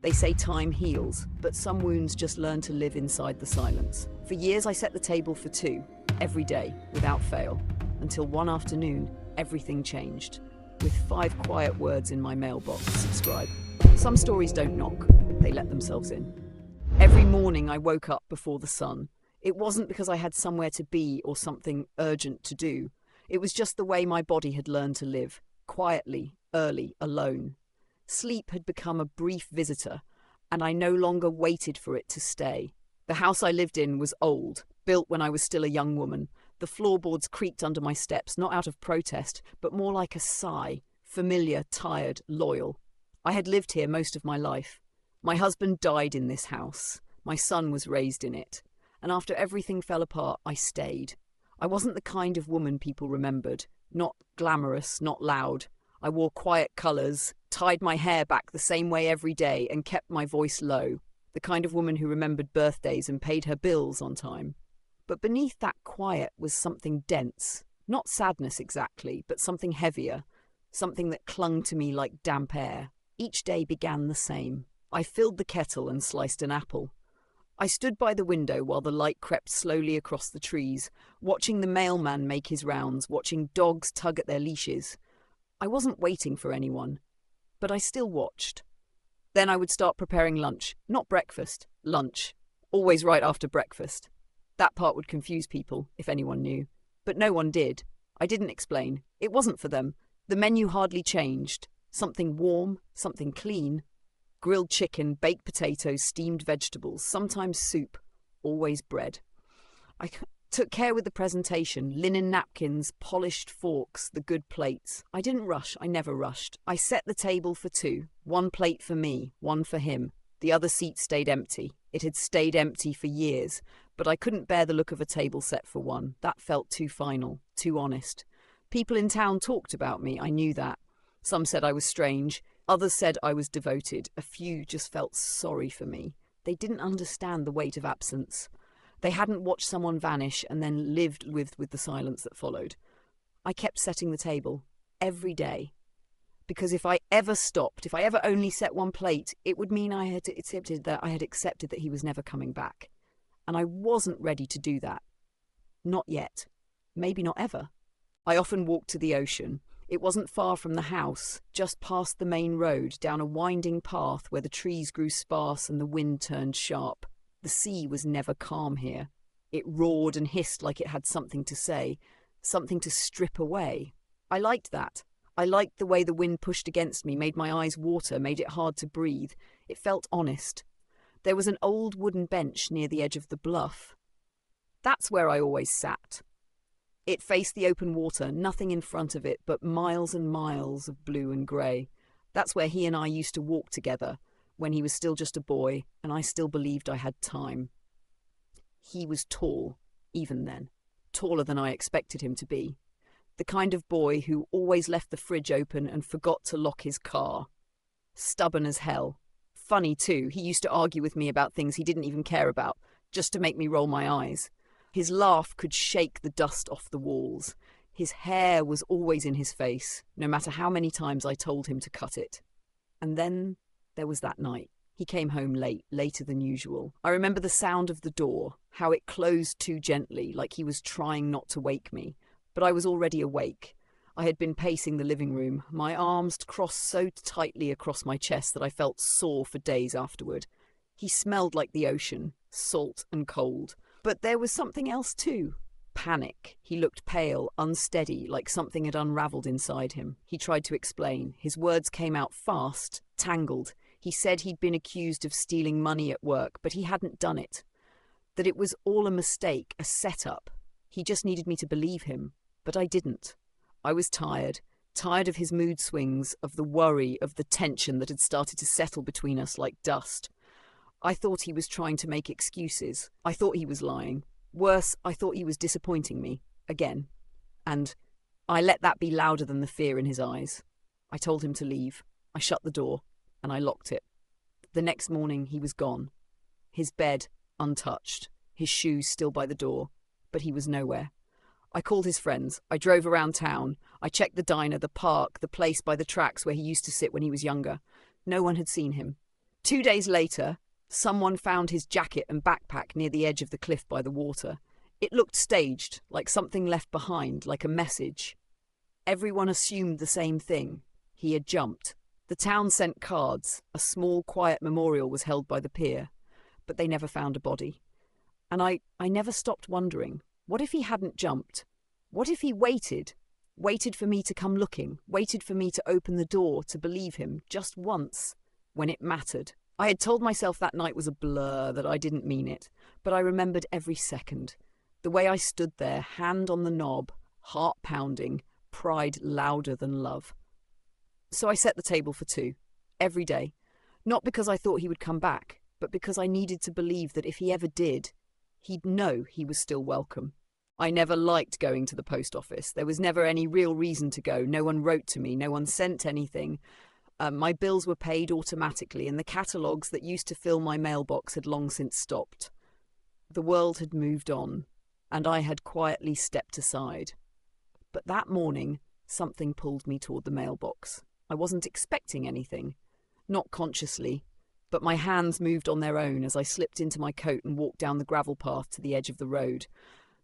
They say time heals, but some wounds just learn to live inside the silence. For years, I set the table for two, every day, without fail, until one afternoon, everything changed. With 5 quiet words in my mailbox, subscribe. Some stories don't knock, they let themselves in. Every morning, I woke up before the sun. It wasn't because I had somewhere to be or something urgent to do. It was just the way my body had learned to live, quietly, early, alone. Sleep had become a brief visitor, and I no longer waited for it to stay. The house I lived in was old, built when I was still a young woman. The floorboards creaked under my steps, not out of protest, but more like a sigh, familiar, tired, loyal. I had lived here most of my life. My husband died in this house. My son was raised in it. And after everything fell apart, I stayed. I wasn't the kind of woman people remembered. Not glamorous, not loud. I wore quiet colours, tied my hair back the same way every day, and kept my voice low. The kind of woman who remembered birthdays and paid her bills on time. But beneath that quiet was something dense. Not sadness exactly, but something heavier. Something that clung to me like damp air. Each day began the same. I filled the kettle and sliced an apple. I stood by the window while the light crept slowly across the trees, watching the mailman make his rounds, watching dogs tug at their leashes. I wasn't waiting for anyone, but I still watched. Then I would start preparing lunch. Not breakfast, lunch. Always right after breakfast. That part would confuse people, if anyone knew. But no one did. I didn't explain. It wasn't for them. The menu hardly changed. Something warm, something clean. Grilled chicken, baked potatoes, steamed vegetables, sometimes soup, always bread. I took care with the presentation, linen napkins, polished forks, the good plates. I didn't rush, I never rushed. I set the table for 2, 1 plate for me, 1 for him. The other seat stayed empty. It had stayed empty for years, but I couldn't bear the look of a table set for 1. That felt too final, too honest. People in town talked about me, I knew that. Some said I was strange. Others said I was devoted. A few just felt sorry for me. They didn't understand the weight of absence. They hadn't watched someone vanish and then lived with the silence that followed. I kept setting the table, every day. Because if I ever stopped, if I ever only set 1 plate, it would mean I had accepted that he was never coming back. And I wasn't ready to do that. Not yet. Maybe not ever. I often walked to the ocean. It wasn't far from the house, just past the main road, down a winding path where the trees grew sparse and the wind turned sharp. The sea was never calm here. It roared and hissed like it had something to say, something to strip away. I liked that. I liked the way the wind pushed against me, made my eyes water, made it hard to breathe. It felt honest. There was an old wooden bench near the edge of the bluff. That's where I always sat. It faced the open water, nothing in front of it but miles and miles of blue and grey. That's where he and I used to walk together, when he was still just a boy, and I still believed I had time. He was tall, even then. Taller than I expected him to be. The kind of boy who always left the fridge open and forgot to lock his car. Stubborn as hell. Funny too, he used to argue with me about things he didn't even care about, just to make me roll my eyes. His laugh could shake the dust off the walls. His hair was always in his face, no matter how many times I told him to cut it. And then there was that night. He came home late, later than usual. I remember the sound of the door, how it closed too gently, like he was trying not to wake me. But I was already awake. I had been pacing the living room, my arms crossed so tightly across my chest that I felt sore for days afterward. He smelled like the ocean, salt and cold. But there was something else too. Panic. He looked pale, unsteady, like something had unravelled inside him. He tried to explain. His words came out fast, tangled. He said he'd been accused of stealing money at work, but he hadn't done it. That it was all a mistake, a setup. He just needed me to believe him. But I didn't. I was tired of his mood swings, of the worry, of the tension that had started to settle between us like dust. I thought he was trying to make excuses. I thought he was lying. Worse, I thought he was disappointing me, again. And I let that be louder than the fear in his eyes. I told him to leave. I shut the door, and I locked it. The next morning, he was gone. His bed, untouched. His shoes still by the door. But he was nowhere. I called his friends. I drove around town. I checked the diner, the park, the place by the tracks where he used to sit when he was younger. No one had seen him. 2 days later, someone found his jacket and backpack near the edge of the cliff by the water. It looked staged, like something left behind, like a message. Everyone assumed the same thing. He had jumped. The town sent cards. A small, quiet memorial was held by the pier, but they never found a body. And I never stopped wondering, what if he hadn't jumped? What if he waited? Waited for me to come looking, waited for me to open the door, to believe him, just once, when it mattered. I had told myself that night was a blur, that I didn't mean it, but I remembered every second. The way I stood there, hand on the knob, heart pounding, pride louder than love. So I set the table for two, every day, not because I thought he would come back, but because I needed to believe that if he ever did, he'd know he was still welcome. I never liked going to the post office. There was never any real reason to go. No one wrote to me. No one sent anything. My bills were paid automatically, and the catalogues that used to fill my mailbox had long since stopped. The world had moved on, and I had quietly stepped aside. But that morning, something pulled me toward the mailbox. I wasn't expecting anything, not consciously, but my hands moved on their own as I slipped into my coat and walked down the gravel path to the edge of the road.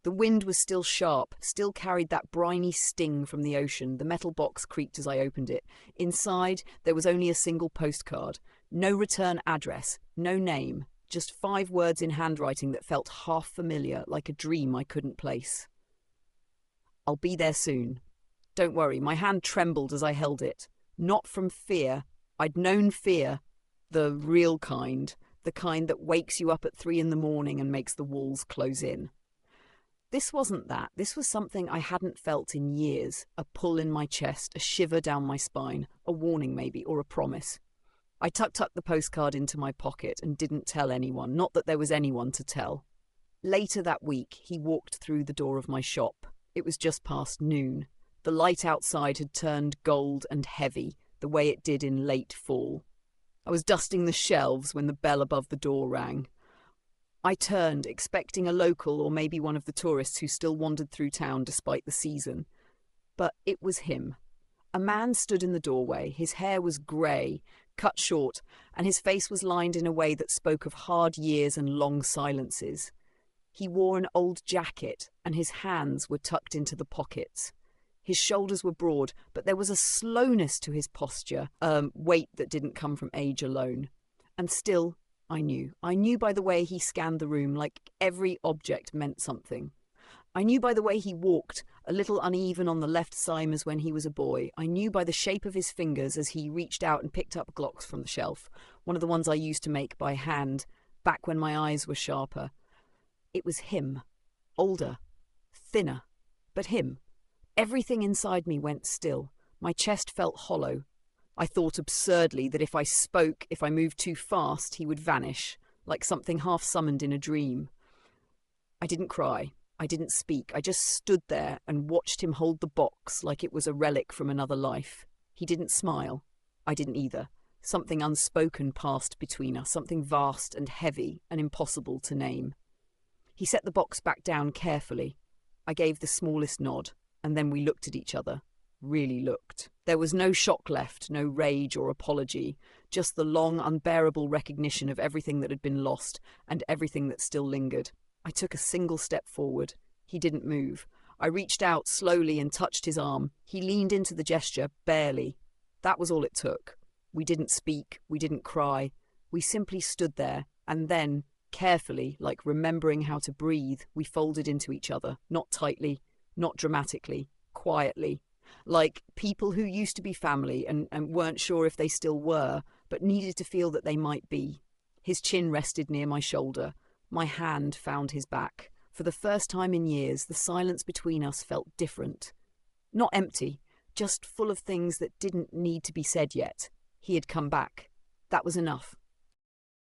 The wind was still sharp, still carried that briny sting from the ocean. The metal box creaked as I opened it. Inside, there was only a single postcard. No return address, no name, just 5 words in handwriting that felt half familiar, like a dream I couldn't place. I'll be there soon. Don't worry, my hand trembled as I held it. Not from fear. I'd known fear. The real kind. The kind that wakes you up at 3 in the morning and makes the walls close in. This wasn't that. This was something I hadn't felt in years. A pull in my chest, a shiver down my spine, a warning maybe, or a promise. I tucked the postcard into my pocket and didn't tell anyone, not that there was anyone to tell. Later that week, he walked through the door of my shop. It was just past noon. The light outside had turned gold and heavy, the way it did in late fall. I was dusting the shelves when the bell above the door rang. I turned, expecting a local or maybe one of the tourists who still wandered through town despite the season. But it was him. A man stood in the doorway. His hair was grey, cut short, and his face was lined in a way that spoke of hard years and long silences. He wore an old jacket, and his hands were tucked into the pockets. His shoulders were broad, but there was a slowness to his posture, weight that didn't come from age alone. And still, I knew by the way he scanned the room, like every object meant something. I knew by the way he walked, a little uneven on the left side as when he was a boy. I knew by the shape of his fingers as he reached out and picked up Glocks from the shelf, one of the ones I used to make by hand, back when my eyes were sharper. It was him. Older. Thinner. But him. Everything inside me went still. My chest felt hollow. I thought absurdly that if I spoke, if I moved too fast, he would vanish, like something half-summoned in a dream. I didn't cry. I didn't speak. I just stood there and watched him hold the box like it was a relic from another life. He didn't smile. I didn't either. Something unspoken passed between us, something vast and heavy and impossible to name. He set the box back down carefully. I gave the smallest nod, and then we looked at each other. Really looked. There was no shock left, no rage or apology, just the long, unbearable recognition of everything that had been lost and everything that still lingered. I took a single step forward. He didn't move. I reached out slowly and touched his arm. He leaned into the gesture, barely. That was all it took. We didn't speak. We didn't cry. We simply stood there, and then, carefully, like remembering how to breathe, we folded into each other, not tightly, not dramatically, quietly. Like people who used to be family and weren't sure if they still were, but needed to feel that they might be. His chin rested near my shoulder. My hand found his back. For the first time in years, the silence between us felt different. Not empty, just full of things that didn't need to be said yet. He had come back. That was enough.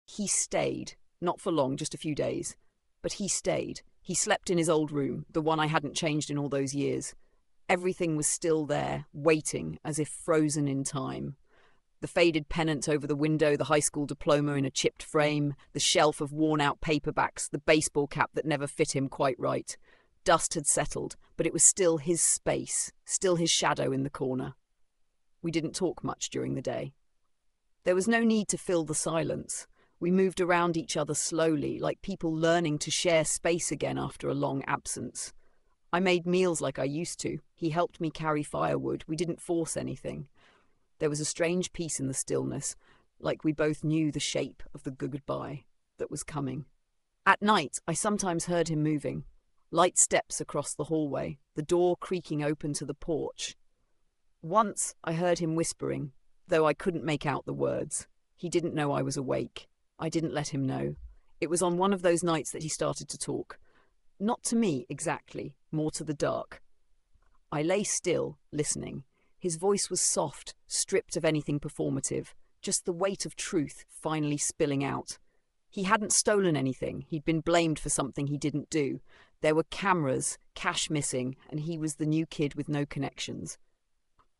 He stayed, not for long, just a few days. But he stayed. He slept in his old room, the one I hadn't changed in all those years. Everything was still there, waiting, as if frozen in time. The faded pennant over the window, the high school diploma in a chipped frame, the shelf of worn-out paperbacks, the baseball cap that never fit him quite right. Dust had settled, but it was still his space, still his shadow in the corner. We didn't talk much during the day. There was no need to fill the silence. We moved around each other slowly, like people learning to share space again after a long absence. I made meals like I used to. He helped me carry firewood. We didn't force anything. There was a strange peace in the stillness, like we both knew the shape of the goodbye that was coming. At night, I sometimes heard him moving. Light steps across the hallway, the door creaking open to the porch. Once I heard him whispering, though I couldn't make out the words. He didn't know I was awake. I didn't let him know. It was on one of those nights that he started to talk. Not to me, exactly, more to the dark. I lay still, listening. His voice was soft, stripped of anything performative, just the weight of truth finally spilling out. He hadn't stolen anything. He'd been blamed for something he didn't do. There were cameras, cash missing, and he was the new kid with no connections.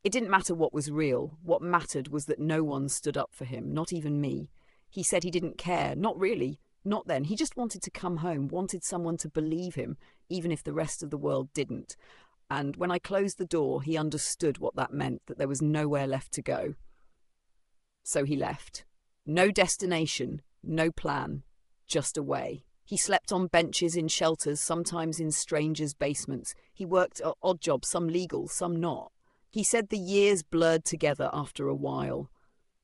It didn't matter what was real. What mattered was that no one stood up for him, not even me. He said he didn't care. Not really. Not then. He just wanted to come home, wanted someone to believe him, even if the rest of the world didn't. And when I closed the door, he understood what that meant, that there was nowhere left to go. So he left. No destination, no plan, just away. He slept on benches in shelters, sometimes in strangers' basements. He worked at odd jobs, some legal, some not. He said the years blurred together after a while.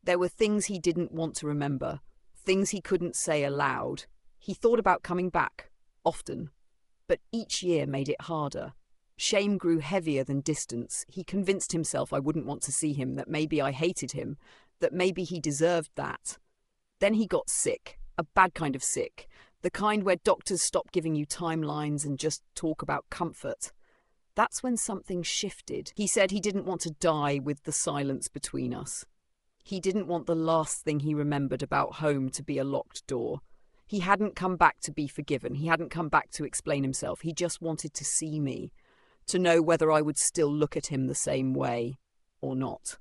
There were things he didn't want to remember, things he couldn't say aloud. He thought about coming back, often, but each year made it harder. Shame grew heavier than distance. He convinced himself I wouldn't want to see him, that maybe I hated him, that maybe he deserved that. Then he got sick, a bad kind of sick, the kind where doctors stop giving you timelines and just talk about comfort. That's when something shifted. He said he didn't want to die with the silence between us. He didn't want the last thing he remembered about home to be a locked door. He hadn't come back to be forgiven. He hadn't come back to explain himself. He just wanted to see me, to know whether I would still look at him the same way or not.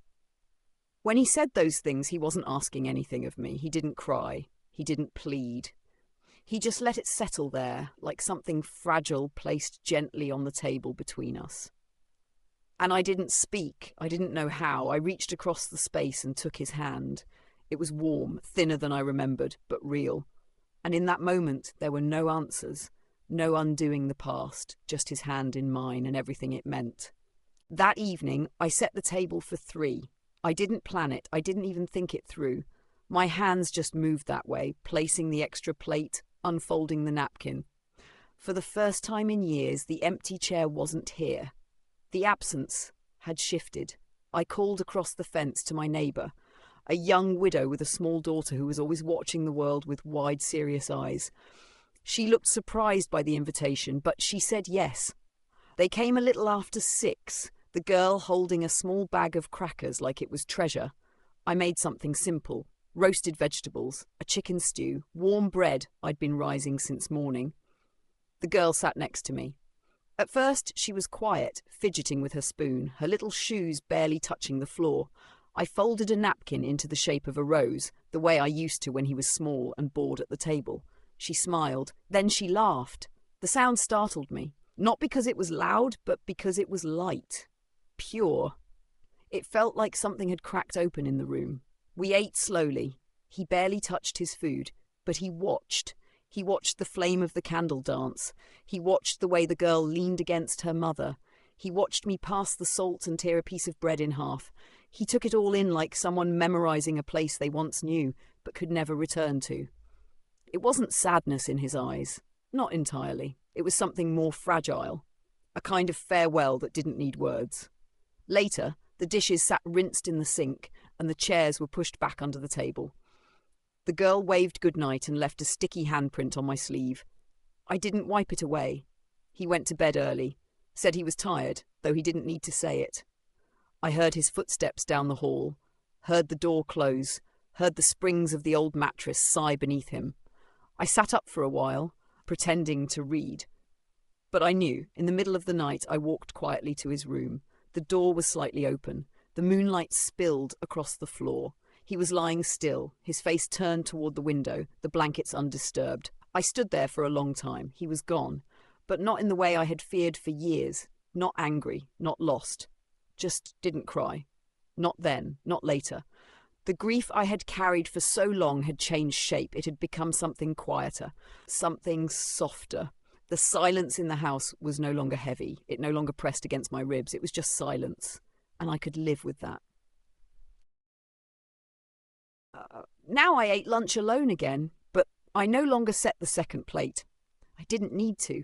When he said those things, he wasn't asking anything of me. He didn't cry. He didn't plead. He just let it settle there, like something fragile placed gently on the table between us. And I didn't speak. I didn't know how. I reached across the space and took his hand. It was warm, thinner than I remembered, but real. And in that moment, there were no answers, no undoing the past, just his hand in mine and everything it meant. That evening, I set the table for 3. I didn't plan it. I didn't even think it through. My hands just moved that way, placing the extra plate, unfolding the napkin. For the first time in years, the empty chair wasn't here. The absence had shifted. I called across the fence to my neighbour, a young widow with a small daughter who was always watching the world with wide, serious eyes. She looked surprised by the invitation, but she said yes. They came a little after 6, the girl holding a small bag of crackers like it was treasure. I made something simple. Roasted vegetables, a chicken stew, warm bread. I'd been rising since morning. The girl sat next to me. At first, she was quiet, fidgeting with her spoon, her little shoes barely touching the floor. I folded a napkin into the shape of a rose, the way I used to when he was small and bored at the table. She smiled. Then she laughed. The sound startled me, not because it was loud, but because it was light, pure. It felt like something had cracked open in the room. We ate slowly. He barely touched his food, but he watched. He watched the flame of the candle dance. He watched the way the girl leaned against her mother. He watched me pass the salt and tear a piece of bread in half. He took it all in like someone memorizing a place they once knew, but could never return to. It wasn't sadness in his eyes. Not entirely. It was something more fragile. A kind of farewell that didn't need words. Later, the dishes sat rinsed in the sink, and the chairs were pushed back under the table. The girl waved goodnight and left a sticky handprint on my sleeve. I didn't wipe it away. He went to bed early, said he was tired, though he didn't need to say it. I heard his footsteps down the hall, heard the door close, heard the springs of the old mattress sigh beneath him. I sat up for a while, pretending to read. But I knew, in the middle of the night, I walked quietly to his room. The door was slightly open. The moonlight spilled across the floor. He was lying still, his face turned toward the window, the blankets undisturbed. I stood there for a long time. He was gone, but not in the way I had feared for years. Not angry, not lost. Just didn't cry. Not then, not later. The grief I had carried for so long had changed shape. It had become something quieter, something softer. The silence in the house was no longer heavy. It no longer pressed against my ribs. It was just silence, and I could live with that. Now I ate lunch alone again, but I no longer set the second plate. I didn't need to.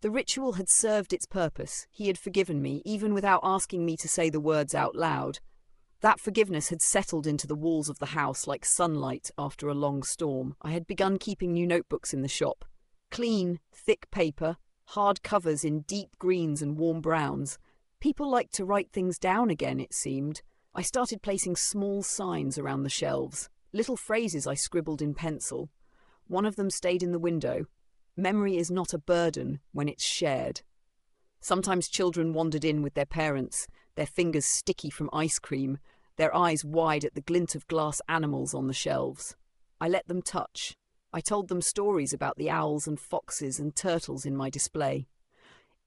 The ritual had served its purpose. He had forgiven me, even without asking me to say the words out loud. That forgiveness had settled into the walls of the house like sunlight after a long storm. I had begun keeping new notebooks in the shop. Clean, thick paper, hard covers in deep greens and warm browns. People liked to write things down again, it seemed. I started placing small signs around the shelves, little phrases I scribbled in pencil. One of them stayed in the window. Memory is not a burden when it's shared. Sometimes children wandered in with their parents, their fingers sticky from ice cream, their eyes wide at the glint of glass animals on the shelves. I let them touch. I told them stories about the owls and foxes and turtles in my display.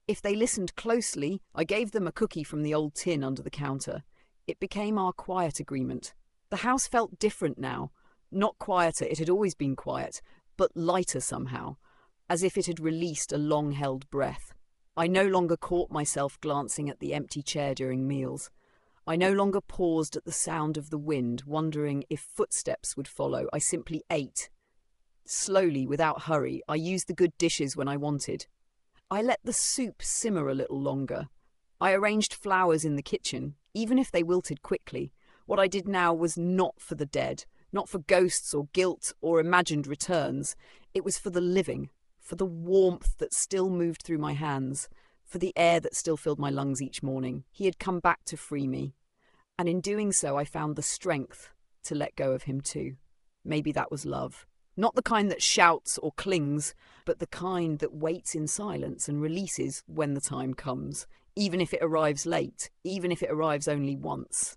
If they listened closely, I gave them a cookie from the old tin under the counter. It became our quiet agreement. The house felt different now. Not quieter, it had always been quiet, but lighter somehow, as if it had released a long-held breath. I no longer caught myself glancing at the empty chair during meals. I no longer paused at the sound of the wind, wondering if footsteps would follow. I simply ate. Slowly, without hurry, I used the good dishes when I wanted. I let the soup simmer a little longer. I arranged flowers in the kitchen, even if they wilted quickly. What I did now was not for the dead, not for ghosts or guilt or imagined returns. It was for the living, for the warmth that still moved through my hands, for the air that still filled my lungs each morning. He had come back to free me, and in doing so I found the strength to let go of him too. Maybe that was love. Not the kind that shouts or clings, but the kind that waits in silence and releases when the time comes, even if it arrives late, even if it arrives only once.